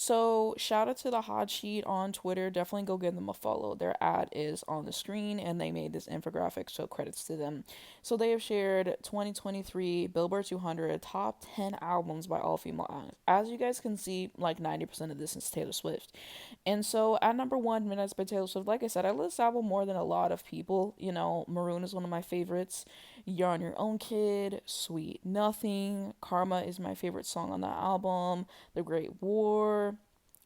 So, shout out to the Hot Sheet on Twitter. Definitely go give them a follow. Their ad is on the screen and they made this infographic, so credits to them. So, they have shared 2023 Billboard 200 top 10 albums by all female artists. As you guys can see, like 90% of this is Taylor Swift. And so, at number one, Midnight's by Taylor Swift, like I said, I love this album more than a lot of people. You know, Maroon is one of my favorites. You're on Your Own Kid, Sweet Nothing, Karma is my favorite song on that album. The Great War.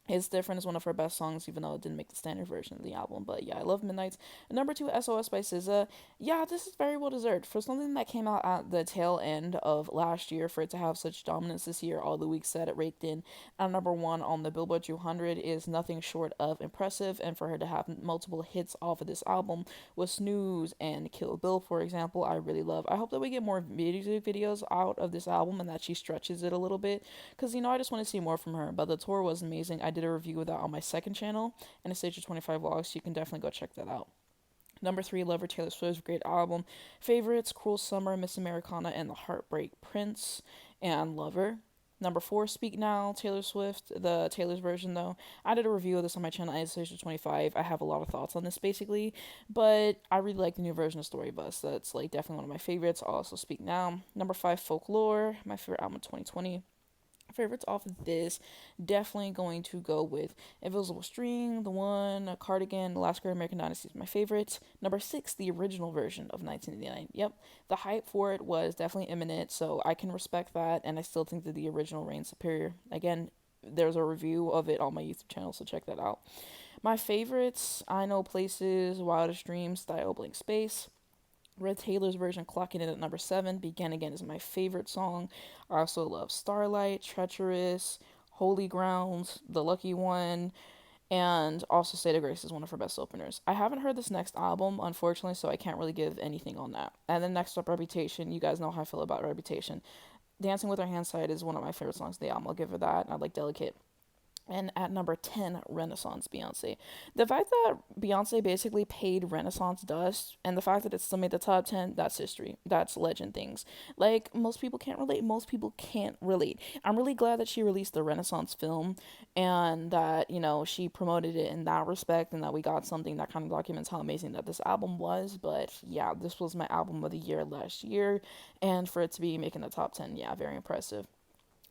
It's different. It's one of her best songs, even though it didn't make the standard version of the album. But yeah, I love Midnight's. And number two, SOS by SZA. Yeah, this is very well deserved. For something that came out at the tail end of last year, for it to have such dominance this year, all the weeks that it raked in. And number one on the Billboard 200 is nothing short of impressive. And for her to have multiple hits off of this album with Snooze and Kill Bill, for example, I really love. I hope that we get more music videos out of this album and that she stretches it a little bit. Because, I just want to see more from her. But the tour was amazing. I did a review of that on my second channel, and a Stage of 25 vlogs, so you can definitely go check that out. Number three, Lover, Taylor Swift, great album. Favorites, Cruel Summer, Miss Americana, and The Heartbreak Prince, and Lover. Number four, Speak Now, Taylor Swift, the Taylor's version though. I did a review of this on my channel, Stage of 25. I have a lot of thoughts on this basically, but I really like the new version of Story Bus. That's like definitely one of my favorites. Also, Speak Now. Number five, Folklore, my favorite album of 2020. Favorites off of this, definitely going to go with Invisible String, The One, Cardigan, The Last Great American Dynasty is my favorite. Number six, the original version of 1989. Yep, the hype for it was definitely imminent, so I can respect that, and I still think that the original reigns superior. Again, there's a review of it on my YouTube channel, so check that out. My favorites, I Know Places, Wildest Dreams, Style Blank Space. Red Taylor's version clocking in at number seven. Begin Again is my favorite song. I also love Starlight, Treacherous, Holy Ground, The Lucky One, and also State of Grace is one of her best openers. I haven't heard this next album, unfortunately, so I can't really give anything on that. And then next up, Reputation. You guys know how I feel about Reputation. Dancing with Her Hands Tied is one of my favorite songs of the album. I'll give her that. I like Delicate. And at number 10, Renaissance Beyonce. The fact that Beyonce basically paid Renaissance dust, and the fact that it still made the top 10, that's history. That's legend things. Like, most people can't relate. Most people can't relate. I'm really glad that she released the Renaissance film and that, she promoted it in that respect and that we got something that kind of documents how amazing that this album was. But yeah, this was my album of the year last year, and for it to be making the top 10, yeah, very impressive.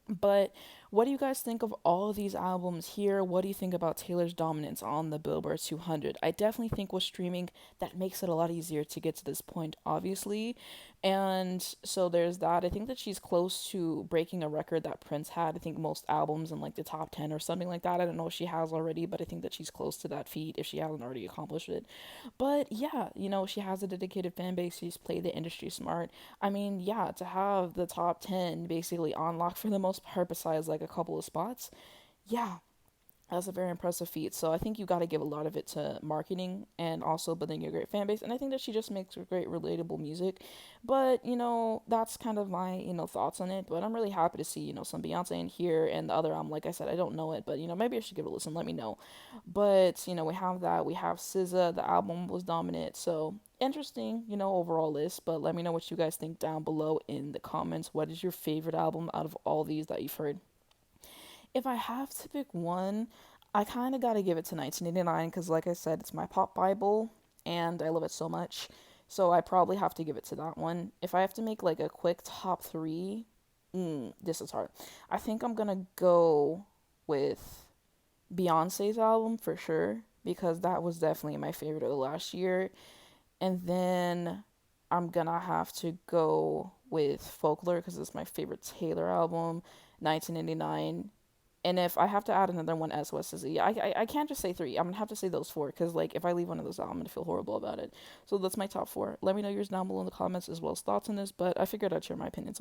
But what do you guys think of all of these albums here? What do you think about Taylor's dominance on the Billboard 200? I definitely think with streaming, that makes it a lot easier to get to this point, obviously. And so there's that. I think that she's close to breaking a record that Prince had. I think most albums in like the top 10 or something like that. I don't know if she has already, but I think that she's close to that feat if she hasn't already accomplished it. But yeah, she has a dedicated fan base. She's played the industry smart. I mean, yeah, to have the top 10 basically on lock for the most part, besides like a couple of spots, yeah, that's a very impressive feat. So I think you got to give a lot of it to marketing and also building a great fan base. And I think that she just makes great, relatable music. But, that's kind of my, thoughts on it. But I'm really happy to see, some Beyonce in here and the other album. Like I said, I don't know it, but, maybe I should give it a listen. Let me know. But, we have that. We have SZA. The album was dominant. So interesting, overall list. But let me know what you guys think down below in the comments. What is your favorite album out of all these that you've heard? If I have to pick one, I kind of got to give it to 1989 because, like I said, it's my pop Bible and I love it so much. So I probably have to give it to that one. If I have to make like a quick top three, this is hard. I think I'm going to go with Beyonce's album for sure because that was definitely my favorite of the last year. And then I'm going to have to go with Folklore because it's my favorite Taylor album, 1989. And if I have to add another one, SOS is I can't just say three. I'm gonna have to say those four because like if I leave one of those out, I'm gonna feel horrible about it. So that's my top four. Let me know yours down below in the comments as well as thoughts on this. But I figured I'd share my opinions on it.